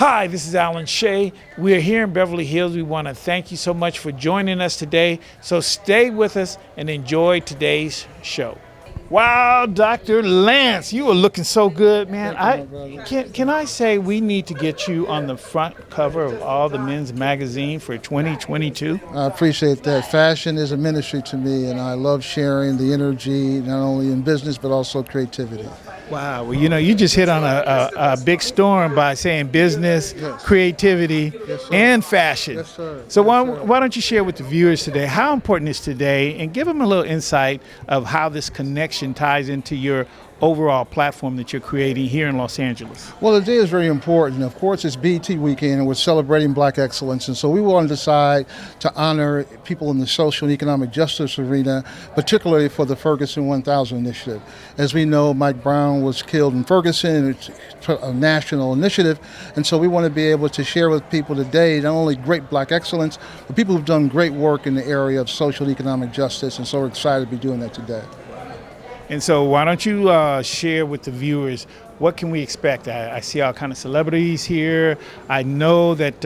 Hi, this is Alan Shea. We are here in Beverly Hills. We want to thank you so much for joining us today. So stay with us and enjoy today's show. Wow, Dr. Lance, you are looking so good, man. Can I say we need to get you on the front cover of all the men's magazine for 2022? I appreciate that. Fashion is a ministry to me, and I love sharing the energy, not only in business, but also creativity. Wow, well, you just hit on a big storm by saying business, Yes. creativity, Yes, sir. and fashion. Yes, sir. So Yes, sir. why don't you share with the viewers today how important is today, and give them a little insight of how this connection ties into your overall platform that you're creating here in Los Angeles? Well, the day is very important. Of course, it's BET weekend, and we're celebrating Black excellence. And so we want to decide to honor people in the social and economic justice arena, particularly for the Ferguson 1000 initiative. As we know, Mike Brown was killed in Ferguson, and it's a national initiative. And so we want to be able to share with people today not only great Black excellence, but people who've done great work in the area of social and economic justice. And so we're excited to be doing that today. And so why don't you share with the viewers, what can we expect? I see all kind of celebrities here. I know that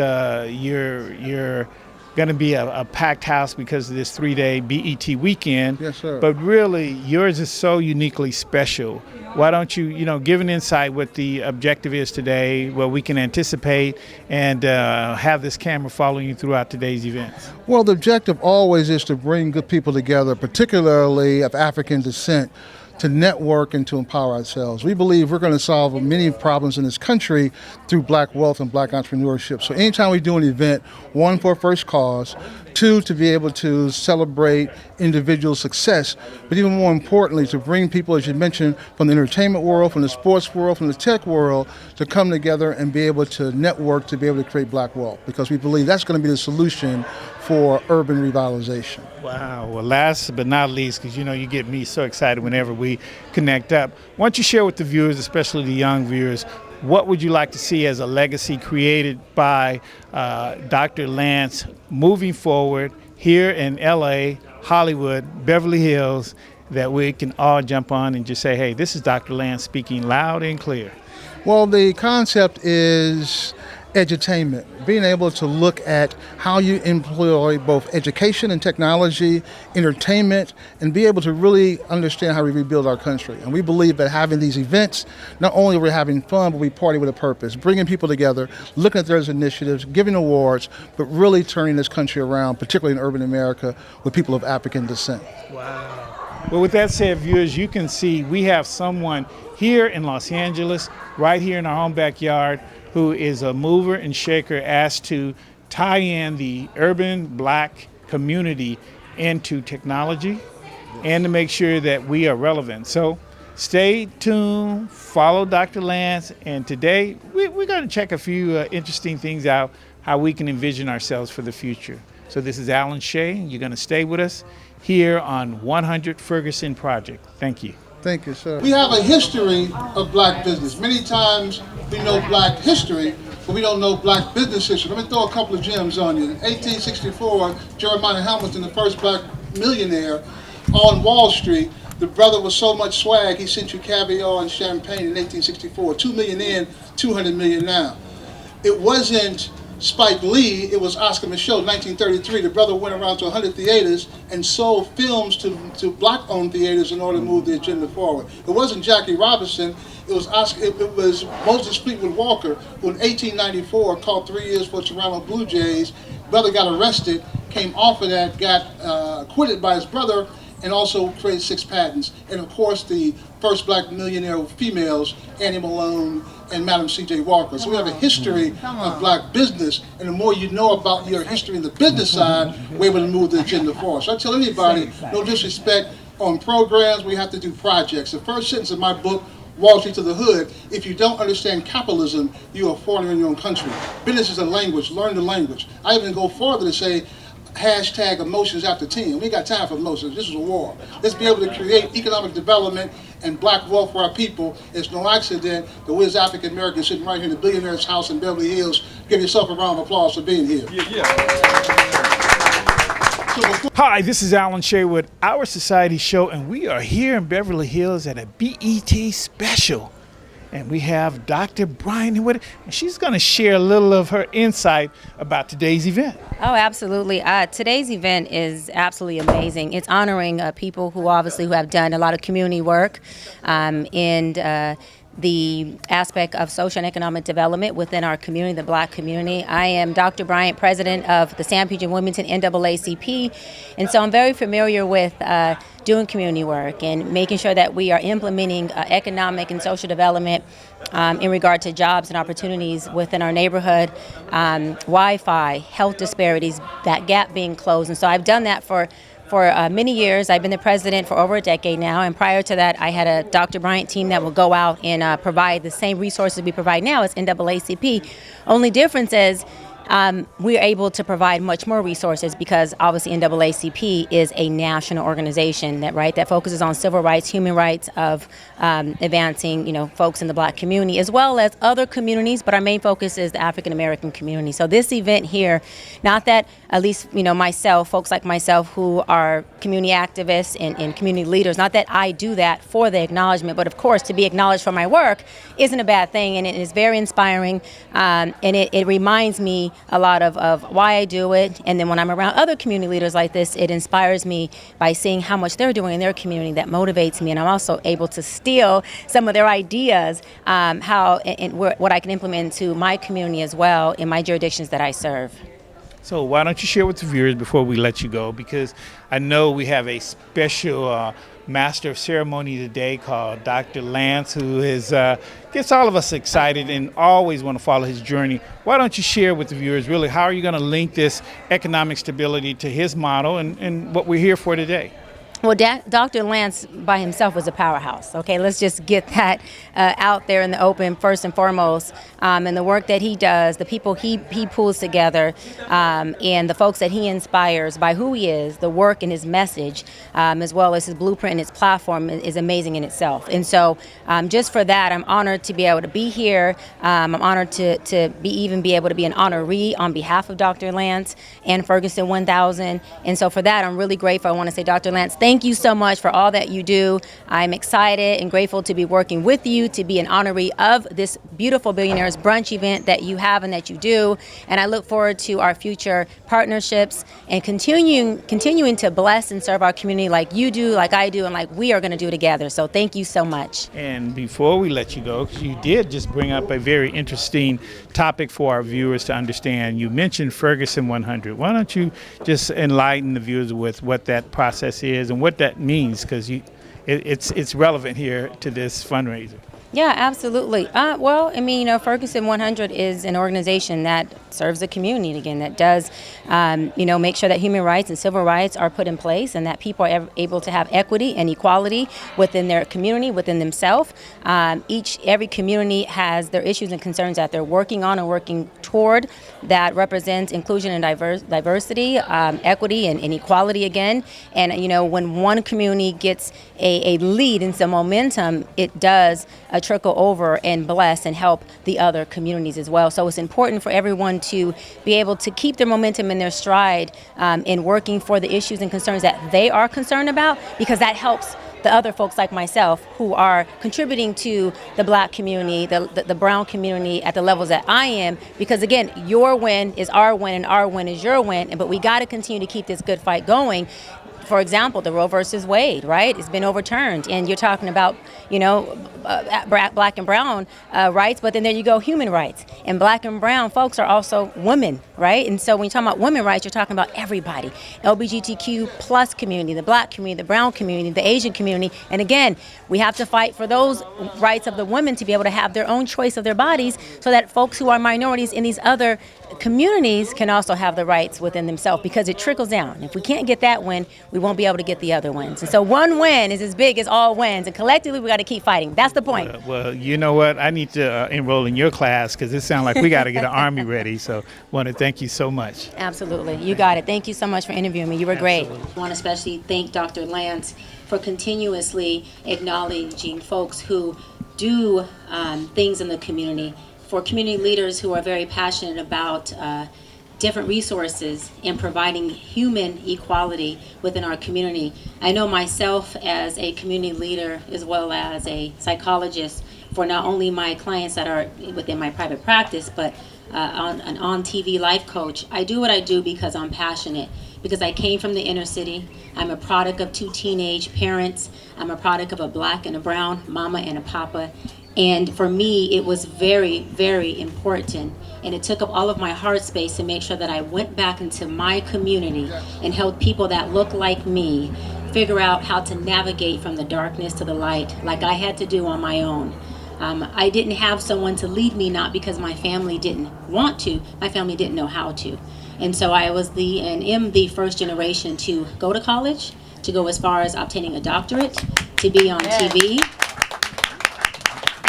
you're going to be a packed house because of this 3-day BET weekend. Yes, sir. But really, yours is so uniquely special. Why don't you, give an insight what the objective is today, what we can anticipate, and have this camera following you throughout today's events? Well, the objective always is to bring good people together, particularly of African descent, to network and to empower ourselves. We believe we're going to solve many problems in this country through Black wealth and Black entrepreneurship. So anytime we do an event, one, for a first cause, two, to be able to celebrate individual success, but even more importantly, to bring people, as you mentioned, from the entertainment world, from the sports world, from the tech world, to come together and be able to network to be able to create Black wealth, because we believe that's going to be the solution for urban revitalization. Wow. Well, last but not least, because you get me so excited whenever we connect up, why don't you share with the viewers, especially the young viewers, what would you like to see as a legacy created by Dr. Lance moving forward here in LA, Hollywood, Beverly Hills, that we can all jump on and just say, hey, this is Dr. Lance speaking loud and clear? Well, the concept is edutainment, being able to look at how you employ both education and technology, entertainment, and be able to really understand how we rebuild our country. And we believe that having these events, not only we're having fun, but we party with a purpose, bringing people together, looking at those initiatives, giving awards, but really turning this country around, particularly in urban America, with people of African descent. Wow. Well, with that said, viewers, you can see we have someone here in Los Angeles, right here in our own backyard, who is a mover and shaker asked to tie in the urban Black community into technology and to make sure that we are relevant. So stay tuned, follow Dr. Lance, and today we're going to check a few interesting things out, how we can envision ourselves for the future. So this is Alan Shea. You're going to stay with us here on 100 Ferguson Project. Thank you. Thank you, sir. We have a history of Black business. Many times we know Black history, but we don't know Black business history. Let me throw a couple of gems on you. In 1864, Jeremiah Hamilton, the first Black millionaire on Wall Street, the brother was so much swag, he sent you caviar and champagne in 1864. 2 million in, 200 million now. It wasn't Spike Lee, it was Oscar Micheaux. 1933, the brother went around to 100 theaters and sold films to Black-owned theaters in order to move the agenda forward. It wasn't Jackie Robinson, it was Moses Fleetwood Walker, who in 1894 called 3 years for Toronto Blue Jays. Brother got arrested, came off of that, got acquitted by his brother, and also created 6 patents. And of course, the first Black millionaire females, Annie Malone and Madam C.J. Walker. So we have a history of Black business, and the more you know about your history in the business side, we're able to move the agenda forward. So I tell anybody, no disrespect, on programs, we have to do projects. The first sentence of my book, Wall Street to the Hood, if you don't understand capitalism, you are a foreigner in your own country. Business is a language, learn the language. I even go farther to say, hashtag emotions after 10. We ain't got time for emotions. This is a war. Let's be able to create economic development and Black wealth for our people. It's no accident that we as African Americans sitting right here in the billionaire's house in Beverly Hills. Give yourself a round of applause for being here. Hi, this is Alan Shea with Our Society Show, and we are here in Beverly Hills at a BET special. and we have Dr. Brian with it, and she's going to share a little of her insight about today's event. Oh, absolutely. Today's event is absolutely amazing. It's honoring people who have done a lot of community work and the aspect of social and economic development within our community, the Black community. I am Dr. Bryant, president of the San Pedro Wilmington NAACP, and so I'm very familiar with doing community work and making sure that we are implementing economic and social development in regard to jobs and opportunities within our neighborhood, Wi-Fi, health disparities, that gap being closed. And so I've done that for many years. I've been the president for over a decade now, and prior to that, I had a Dr. Bryant team that will go out and provide the same resources we provide now as NAACP. Only difference is we're able to provide much more resources because obviously NAACP is a national organization that focuses on civil rights, human rights, of advancing folks in the Black community as well as other communities, but our main focus is the African American community. So this event here, not that at least myself, folks like myself who are community activists and community leaders, not that I do that for the acknowledgement, but of course to be acknowledged for my work isn't a bad thing, and it is very inspiring, and it reminds me a lot of why I do it. And then when I'm around other community leaders like this, it inspires me by seeing how much they're doing in their community. That motivates me, and I'm also able to steal some of their ideas, what I can implement into my community as well in my jurisdictions that I serve. So why don't you share with the viewers before we let you go, because I know we have a special master of ceremony today called Dr. Lance, who gets all of us excited and always want to follow his journey. Why don't you share with the viewers really how are you going to link this economic stability to his model and what we're here for today? Well, Dr. Lance by himself was a powerhouse. Okay, let's just get that out there in the open first and foremost. And the work that he does, the people he pulls together, and the folks that he inspires by who he is, the work and his message, as well as his blueprint and his platform is amazing in itself. And so just for that, I'm honored to be able to be here. I'm honored to be able to be an honoree on behalf of Dr. Lance and Ferguson 1000. And so for that, I'm really grateful. I want to say, Dr. Lance, thank you so much for all that you do. I'm excited and grateful to be working with you, to be an honoree of this beautiful Billionaires Brunch event that you have and that you do. And I look forward to our future partnerships and continuing to bless and serve our community like you do, like I do, and like we are going to do together. So thank you so much. And before we let you go, because you did just bring up a very interesting topic for our viewers to understand. You mentioned Ferguson 100. Why don't you just enlighten the viewers with what that process is and what that means, because it's relevant here to this fundraiser. Yeah, absolutely. Ferguson 100 is an organization that serves the community, again, that does, make sure that human rights and civil rights are put in place and that people are able to have equity and equality within their community, within themselves. Every community has their issues and concerns that they're working on and working toward that represents inclusion and diversity, equity and equality again. And, when one community gets a lead and some momentum, it does trickle over and bless and help the other communities as well. So it's important for everyone to be able to keep their momentum in their stride in working for the issues and concerns that they are concerned about, because that helps the other folks like myself who are contributing to the Black community, the brown community at the levels that I am, because again, your win is our win and our win is your win, but we got to continue to keep this good fight going. For example, the Roe versus Wade, right? It's been overturned, and you're talking about, Black and brown rights, but then there you go, human rights. And Black and brown folks are also women, right? And so when you're talking about women rights, you're talking about everybody. LGBTQ plus community, the Black community, the brown community, the Asian community. And again, we have to fight for those rights of the women to be able to have their own choice of their bodies, so that folks who are minorities in these other communities can also have the rights within themselves, because it trickles down. If we can't get that win, we won't be able to get the other wins. And so one win is as big as all wins, and collectively we got to keep fighting. That's the point. Well, you know what? I need to enroll in your class, because it sounds like we got to get an army ready. So want to thank you so much. Absolutely. You got it. Thank you so much for interviewing me. You were great. Absolutely. I want to especially thank Dr. Lance for continuously acknowledging folks who do things in the community, for community leaders who are very passionate about different resources in providing human equality within our community. I know myself as a community leader as well as a psychologist for not only my clients that are within my private practice, but on an on-TV life coach. I do what I do because I'm passionate, because I came from the inner city. I'm a product of 2 teenage parents. I'm a product of a black and a brown mama and a papa. And for me, it was very, very important. And it took up all of my heart space to make sure that I went back into my community and helped people that look like me figure out how to navigate from the darkness to the light, like I had to do on my own. I didn't have someone to lead me, not because my family didn't want to, my family didn't know how to. And so I was and am the first generation to go to college, to go as far as obtaining a doctorate, to be on TV,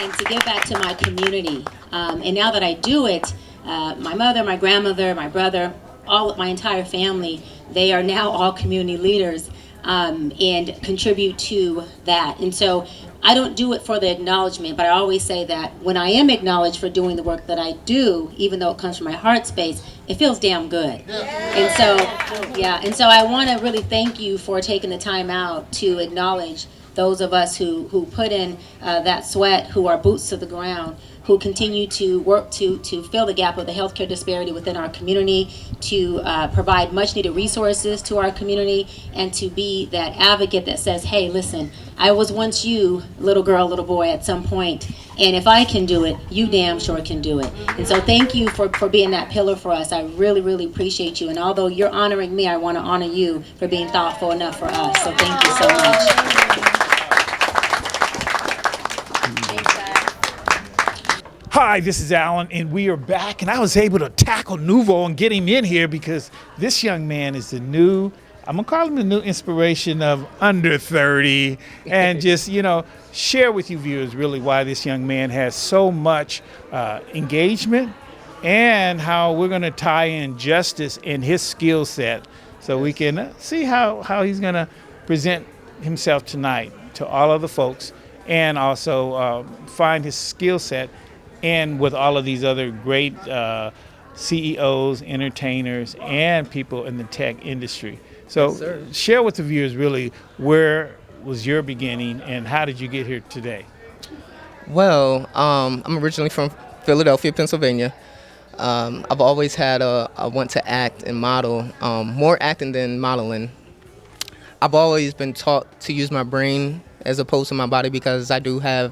and to give back to my community. And now that I do it, my mother, my grandmother, my brother, my entire family, they are now all community leaders and contribute to that. And so I don't do it for the acknowledgement, but I always say that when I am acknowledged for doing the work that I do, even though it comes from my heart space, it feels damn good. And so I want to really thank you for taking the time out to acknowledge those of us who put in that sweat, who are boots to the ground, who continue to work to fill the gap of the healthcare disparity within our community, to provide much needed resources to our community, and to be that advocate that says, hey, listen, I was once you, little girl, little boy, at some point, and if I can do it, you damn sure can do it. And so thank you for being that pillar for us. I really, really appreciate you. And although you're honoring me, I want to honor you for being thoughtful enough for us. So thank you so much. Hi, this is Alan, and we are back, and I was able to tackle Nuvo and get him in here because this young man is I'm gonna call him the new inspiration of under 30, and just, share with you viewers really why this young man has so much engagement and how we're gonna tie in justice in his skill set so we can see how he's gonna present himself tonight to all of the folks, and also find his skill set and with all of these other great CEOs, entertainers, and people in the tech industry. So share with the viewers really where was your beginning and how did you get here today? Well, I'm originally from Philadelphia, Pennsylvania. I've always had a want to act and model, more acting than modeling. I've always been taught to use my brain as opposed to my body because I do have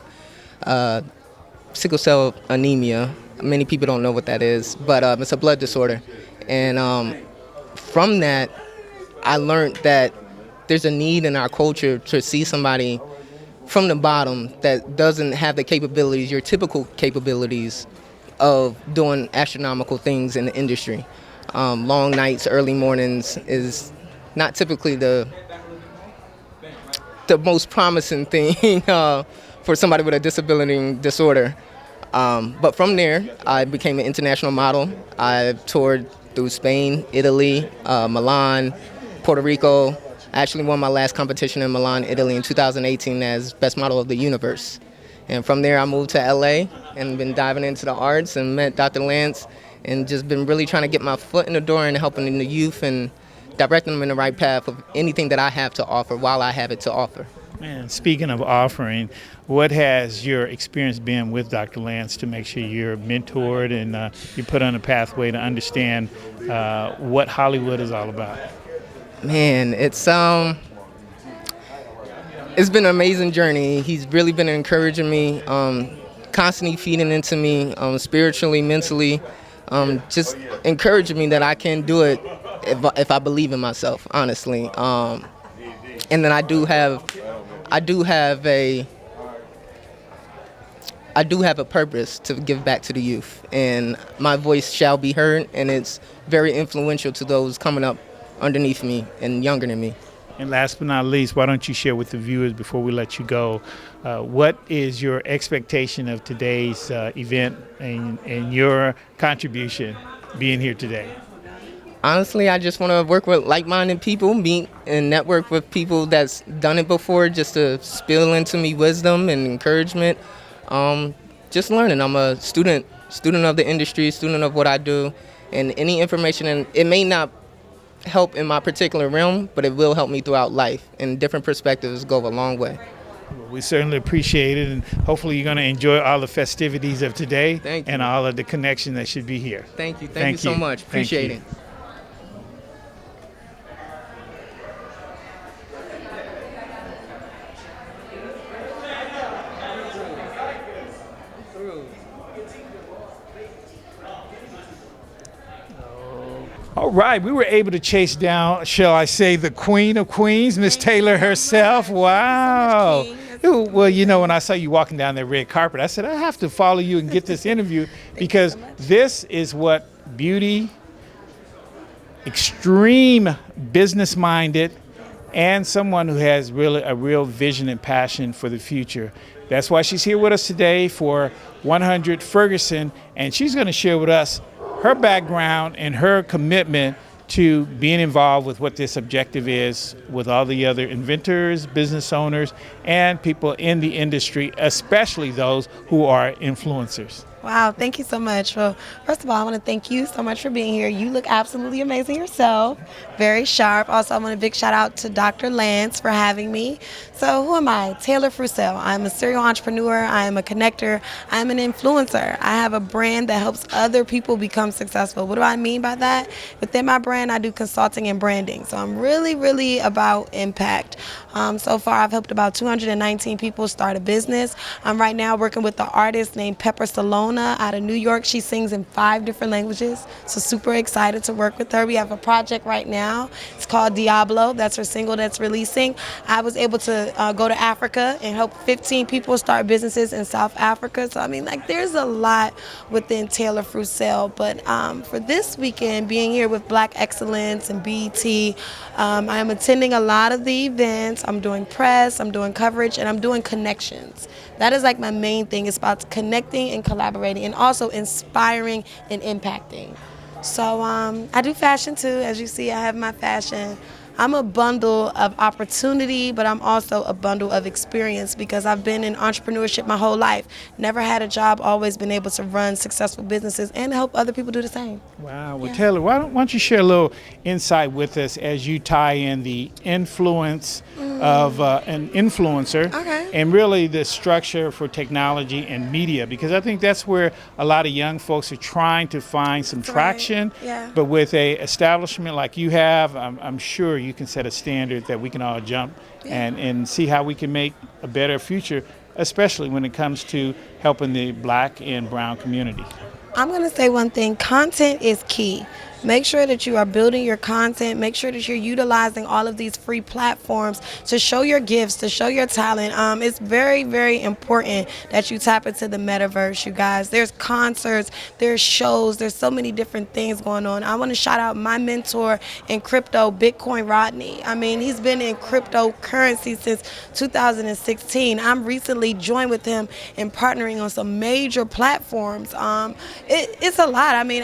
sickle cell anemia. Many people don't know what that is, but it's a blood disorder. And from that, I learned that there's a need in our culture to see somebody from the bottom that doesn't have the capabilities, your typical capabilities of doing astronomical things in the industry. Long nights, early mornings is not typically the most promising thing for somebody with a disability disorder. But from there, I became an international model. I toured through Spain, Italy, Milan, Puerto Rico. I actually won my last competition in Milan, Italy in 2018 as Best Model of the Universe. And from there, I moved to LA and been diving into the arts and met Dr. Lance and just been really trying to get my foot in the door and helping the youth and directing them in the right path of anything that I have to offer while I have it to offer. Man, speaking of offering, what has your experience been with Dr. Lance to make sure you're mentored and you put on a pathway to understand what Hollywood is all about? Man, it's been an amazing journey. He's really been encouraging me, constantly feeding into me, spiritually, mentally, just encouraging me that I can do it if I believe in myself, honestly. And then I do have a purpose to give back to the youth, and my voice shall be heard, and it's very influential to those coming up underneath me and younger than me. And last but not least, why don't you share with the viewers before we let you go, what is your expectation of today's event and your contribution being here today? Honestly, I just want to work with like-minded people, meet and network with people that's done it before, just to spill into me wisdom and encouragement. Just learning. I'm a student of the industry, student of what I do, and any information, and it may not help in my particular realm, but it will help me throughout life, and different perspectives go a long way. We certainly appreciate it, and hopefully you're going to enjoy all the festivities of today. Thank you. And all of the connection that should be here. Thank you. Thank you so much. Thank Appreciate you. it. All right, we were able to chase down, shall I say, the Queen of Queens, Miss Taylor herself. Wow. Ooh, well, you know, when I saw you walking down that red carpet, I said, I have to follow you and get this interview because this is what beauty, extreme business minded, and someone who has really a real vision and passion for the future. That's why she's here with us today for 100 Ferguson, and she's going to share with us her background and her commitment to being involved with what this objective is with all the other inventors, business owners, and people in the industry, especially those who are influencers. Wow, thank you so much. Well, first of all, I want to thank you so much for being here. You look absolutely amazing yourself, very sharp. Also, I want a big shout out to Dr. Lance for having me. So who am I? Taylor Frucell. I'm a serial entrepreneur. I am a connector. I'm an influencer. I have a brand that helps other people become successful. What do I mean by that? Within my brand, I do consulting and branding. So I'm really about impact. So far, I've helped about 219 people start a business. I'm right now working with an artist named Pepper Salona out of New York. She sings in 5 different languages. So super excited to work with her. We have a project right now. It's called Diablo. That's her single that's releasing. I was able to go to Africa and help 15 people start businesses in South Africa. So I mean, like, there's a lot within Taylor Frucell. But for this weekend, being here with Black Excellence and BET, I am attending a lot of the events. I'm doing press, I'm doing coverage, and I'm doing connections. That is like my main thing. It's about connecting and collaborating and also inspiring and impacting. So I do fashion too. As you see, I have my fashion. I'm a bundle of opportunity, but I'm also a bundle of experience because I've been in entrepreneurship my whole life. Never had a job, always been able to run successful businesses and help other people do the same. Wow. Well, Taylor, why don't you share a little insight with us as you tie in the influence of an influencer and really the structure for technology and media, because I think that's where a lot of young folks are trying to find some traction. Yeah. But with a establishment like you have, I'm sure you can set a standard that we can all jump and see how we can make a better future, especially when it comes to helping the Black and brown community. I'm going to say one thing. Content is key. Make sure that you are building your content. Make sure that you're utilizing all of these free platforms to show your gifts, to show your talent. It's very important that you tap into the metaverse, you guys. There's concerts, there's shows, there's so many different things going on. I want to shout out my mentor in crypto, Bitcoin Rodney. I mean, he's been in cryptocurrency since 2016. I'm recently joined with him in partnering on some major platforms. It's a lot. I mean,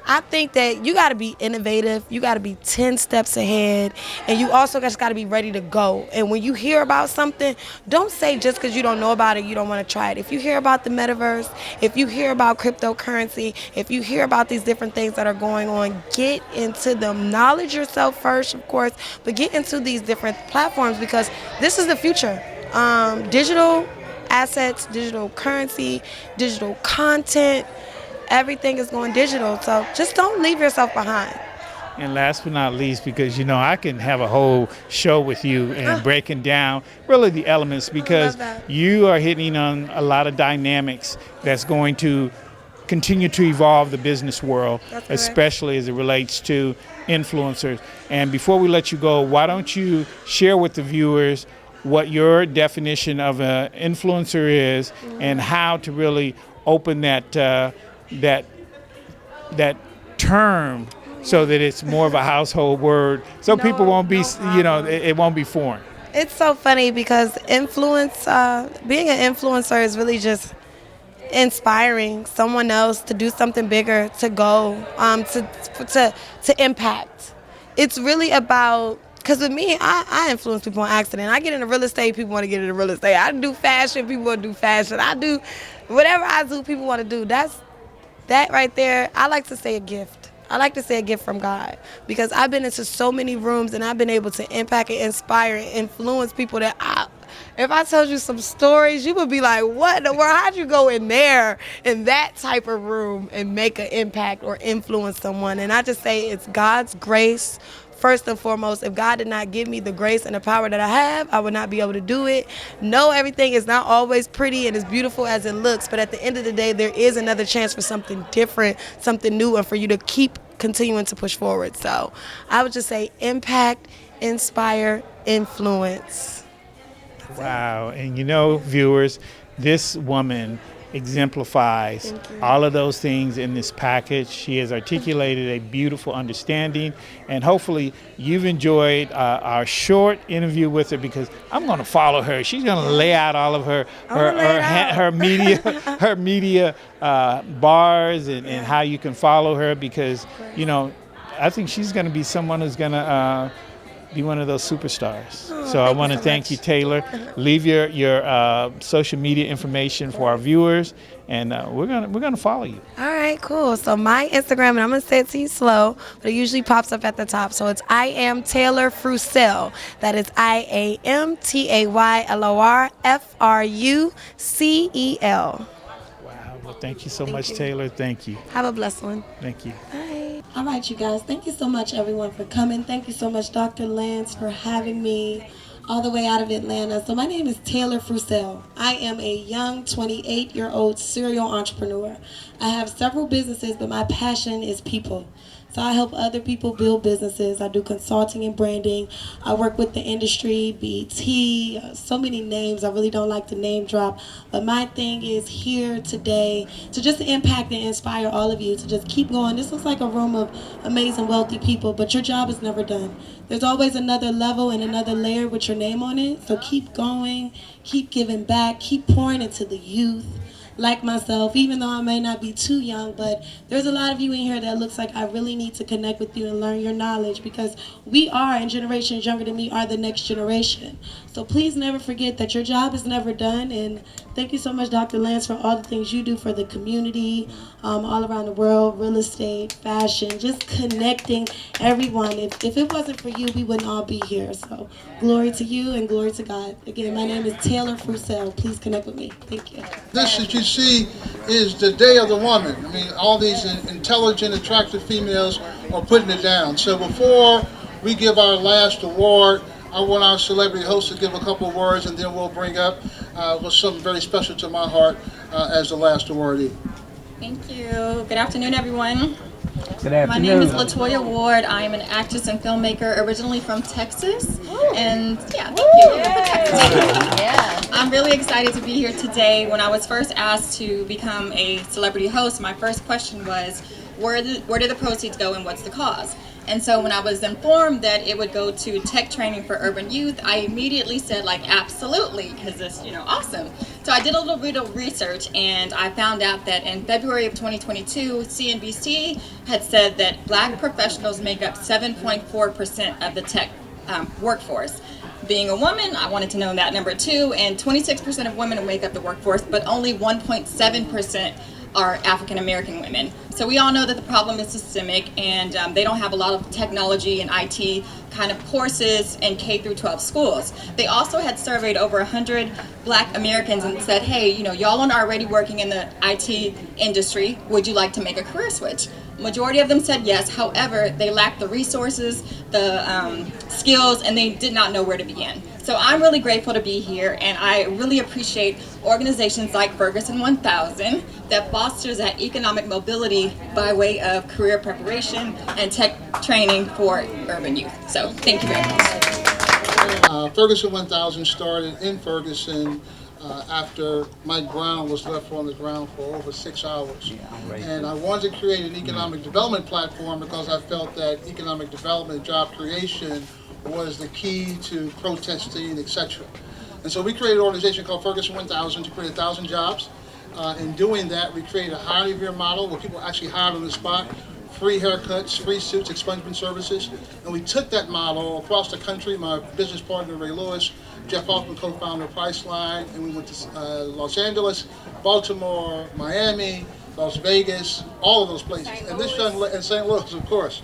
I think that you got to be innovative, you got to be 10 steps ahead, and you also just got to be ready to go. And when you hear about something, don't say just because you don't know about it, you don't want to try it. If you hear about the metaverse, if you hear about cryptocurrency, if you hear about these different things that are going on, get into them. Knowledge yourself first, of course, but get into these different platforms because this is the future. Digital assets, digital currency, digital content, everything is going digital, so just don't leave yourself behind. And last but not least, because you know I can have a whole show with you and breaking down really the elements, because you are hitting on a lot of dynamics that's going to continue to evolve the business world, especially as it relates to influencers. And before we let you go, why don't you share with the viewers what your definition of an influencer is and how to really open that term so that it's more of a household word, so people won't be, it won't be foreign. It's so funny because influence, being an influencer is really just inspiring someone else to do something bigger, to go, to impact. It's really about, because with me, I influence people on accident. I get into real estate, people want to get into real estate. I do fashion, people want to do fashion. I do whatever I do, people want to do. That right there, I like to say a gift. I like to say a gift from God, because I've been into so many rooms and I've been able to impact and inspire and influence people that If I told you some stories, you would be like, what in the world? How'd you go in there, in that type of room, and make an impact or influence someone? And I just say it's God's grace. First and foremost, if God did not give me the grace and the power that I have, I would not be able to do it. No, everything is not always pretty and as beautiful as it looks, but at the end of the day, there is another chance for something different, something new, and for you to keep continuing to push forward. So I would just say impact, inspire, influence. Wow. And you know, viewers, this woman exemplifies all of those things in this package. She has articulated a beautiful understanding, and hopefully you've enjoyed our short interview with her, because I'm going to follow her. She's going to lay out all of her media bars and how you can follow her, because you know, I think she's going to be someone who's going to be one of those superstars. So I want to thank you, Taylor. Leave your social media information for our viewers, and we're gonna follow you. All right, cool. So my Instagram, and I'm gonna say it to you slow, but it usually pops up at the top. So it's I am Taylor Frucel. That is IAMTAYLORFRUCEL. Wow. Well, thank you so much, Taylor. Thank you. Have a blessed one. Thank you. Bye. All right, you guys. Thank you so much, everyone, for coming. Thank you so much, Dr. Lance, for having me all the way out of Atlanta. So my name is Taylor Frucel. I am a young 28-year-old serial entrepreneur. I have several businesses, but my passion is people. So I help other people build businesses. I do consulting and branding. I work with the industry, BT, so many names. I really don't like to name drop. But my thing is here today to just impact and inspire all of you to just keep going. This looks like a room of amazing, wealthy people, but your job is never done. There's always another level and another layer with your name on it. So keep going, keep giving back, keep pouring into the youth. Like myself, even though I may not be too young, but there's a lot of you in here that looks like I really need to connect with you and learn your knowledge, because we are, and generations younger than me are the next generation. So please never forget that your job is never done. And thank you so much, Dr. Lance, for all the things you do for the community, all around the world, real estate, fashion, just connecting everyone. If it wasn't for you, we wouldn't all be here. So glory to you and glory to God. Again, my name is Taylor Frucel. Please connect with me. Thank you. This that you see is the day of the woman. I mean, all these intelligent, attractive females are putting it down. So before we give our last award, I want our celebrity host to give a couple of words, and then we'll bring up what's something very special to my heart as the last awardee. Thank you. Good afternoon, everyone. Good afternoon. My name is LaToya Ward. I am an actress and filmmaker originally from Texas. And yeah, thank you. Yeah. I'm really excited to be here today. When I was first asked to become a celebrity host, my first question was, where did the proceeds go and what's the cause? And so when I was informed that it would go to tech training for urban youth, I immediately said, like, absolutely, because it's, awesome. So I did a little bit of research, and I found out that in February of 2022, CNBC had said that Black professionals make up 7.4% of the tech workforce. Being a woman, I wanted to know that number too, and 26% of women make up the workforce, but only 1.7% are African American women. So we all know that the problem is systemic, and they don't have a lot of technology and IT kind of courses in K through 12 schools. They also had surveyed over 100 Black Americans and said, hey, y'all are already working in the IT industry. Would you like to make a career switch? Majority of them said yes. However, they lacked the resources, the skills, and they did not know where to begin. So I'm really grateful to be here, and I really appreciate organizations like Ferguson 1000 that fosters that economic mobility by way of career preparation and tech training for urban youth. So thank you very much. Ferguson 1000 started in Ferguson after Mike Brown was left on the ground for over 6 hours. And I wanted to create an economic development platform because I felt that economic development, job creation, was the key to protesting, etc. And so we created an organization called Ferguson 1000 to create 1,000 jobs. In doing that, we created a hiring review model where people actually hired on the spot, free haircuts, free suits, expungement services. And we took that model across the country. My business partner, Ray Lewis, Jeff Hoffman, co-founder of Priceline, and we went to Los Angeles, Baltimore, Miami, Las Vegas, all of those places. And this young lady, and St. Louis, of course.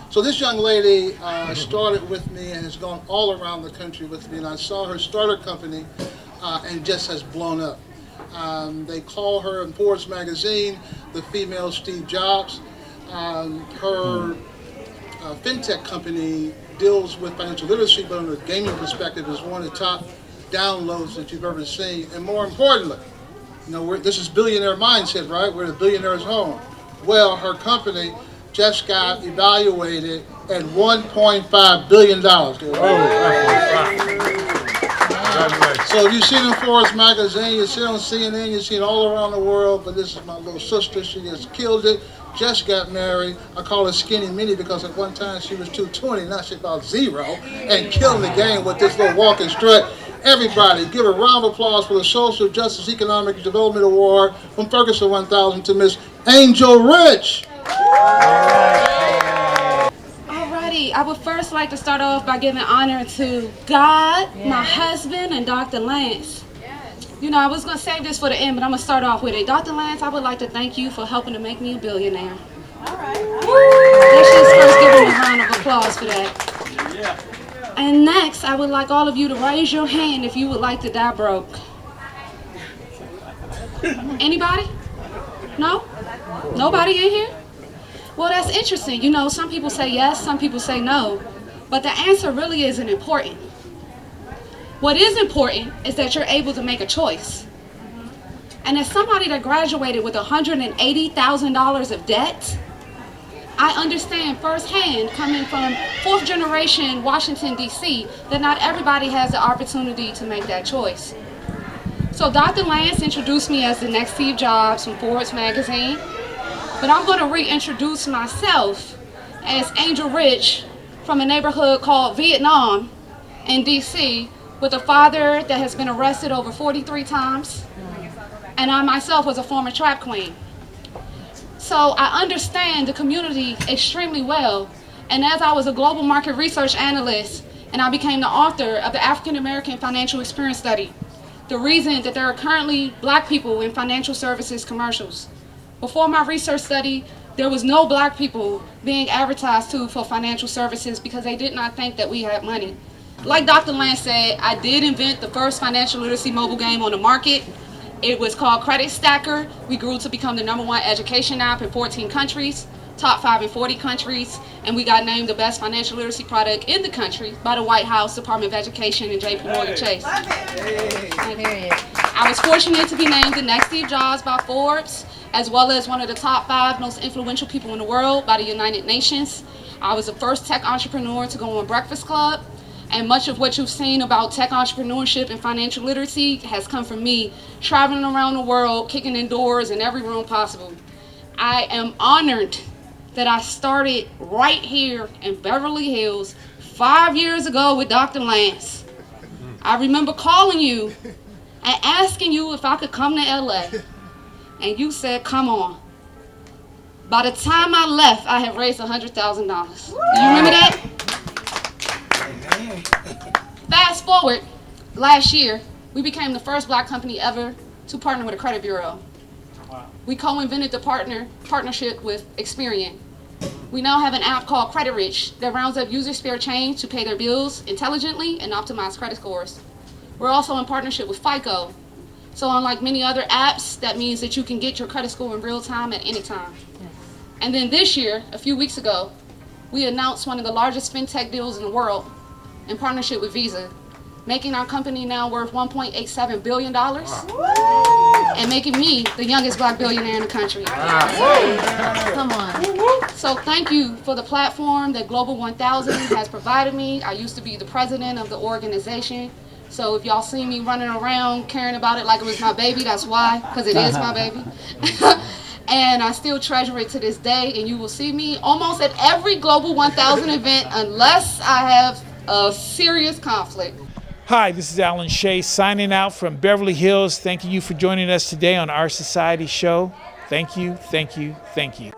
So this young lady started with me and has gone all around the country with me, and I saw her start her company. and just has blown up. They call her in Forbes magazine the female Steve Jobs. Her fintech company deals with financial literacy, but from a gaming perspective is one of the top downloads that you've ever seen. And more importantly, this is billionaire mindset, right? We're the billionaire's home. Well, her company just got evaluated at $1.5 billion. So you see it in Forbes magazine, you see it on CNN, you see it all around the world, but this is my little sister. She just killed it, just got married. I call her Skinny Minnie because at one time she was 220, now she's about 0, and killing the game with this little walking strut. Everybody, give a round of applause for the Social Justice Economic Development Award from Ferguson 1000 to Miss Angel Rich. Alrighty, I would first like to start off by giving honor to God, my husband, and Dr. Lance. I was going to save this for the end, but I'm going to start off with it. Dr. Lance, I would like to thank you for helping to make me a billionaire. Let's just first give him a round of applause for that. And next, I would like all of you to raise your hand if you would like to die broke. Anybody? No? Nobody in here? Well, that's interesting. Some people say yes, some people say no. But the answer really isn't important. What is important is that you're able to make a choice. And as somebody that graduated with $180,000 of debt, I understand firsthand, coming from 4th generation Washington, D.C., that not everybody has the opportunity to make that choice. So Dr. Lance introduced me as the next Steve Jobs from Forbes magazine, but I'm going to reintroduce myself as Angel Rich from a neighborhood called Vietnam in D.C., with a father that has been arrested over 43 times, and I myself was a former trap queen. So I understand the community extremely well, and as I was a global market research analyst, and I became the author of the African American Financial Experience Study, the reason that there are currently black people in financial services commercials. Before my research study, there was no black people being advertised to for financial services because they did not think that we had money. Like Dr. Lance said, I did invent the first financial literacy mobile game on the market. It was called Credit Stacker. We grew to become the #1 education app in 14 countries, top 5 in 40 countries, and we got named the best financial literacy product in the country by the White House Department of Education and JP Morgan Chase. I was fortunate to be named the next Steve Jobs by Forbes, as well as one of the top 5 most influential people in the world by the United Nations. I was the first tech entrepreneur to go on Breakfast Club. And much of what you've seen about tech entrepreneurship and financial literacy has come from me traveling around the world, kicking in doors in every room possible. I am honored that I started right here in Beverly Hills 5 years ago with Dr. Lance. I remember calling you and asking you if I could come to LA. And you said, come on. By the time I left, I had raised $100,000. Do you remember that? Fast forward, last year, we became the first black company ever to partner with a credit bureau. We co-invented the partnership with Experian. We now have an app called Credit Rich that rounds up users' spare change to pay their bills intelligently and optimize credit scores. We're also in partnership with FICO. So unlike many other apps, that means that you can get your credit score in real time at any time. And then this year, a few weeks ago, we announced one of the largest fintech deals in the world in partnership with Visa, making our company now worth $1.87 billion and making me the youngest black billionaire in the country. Come on. So thank you for the platform that Global 1000 has provided me. I used to be the president of the organization. So if y'all see me running around caring about it like it was my baby, that's why, because it is my baby. And I still treasure it to this day, and you will see me almost at every Global 1000 event unless I have a serious conflict. Hi, this is Alan Shea signing out from Beverly Hills. Thanking you for joining us today on Our Society Show. Thank you, thank you, thank you.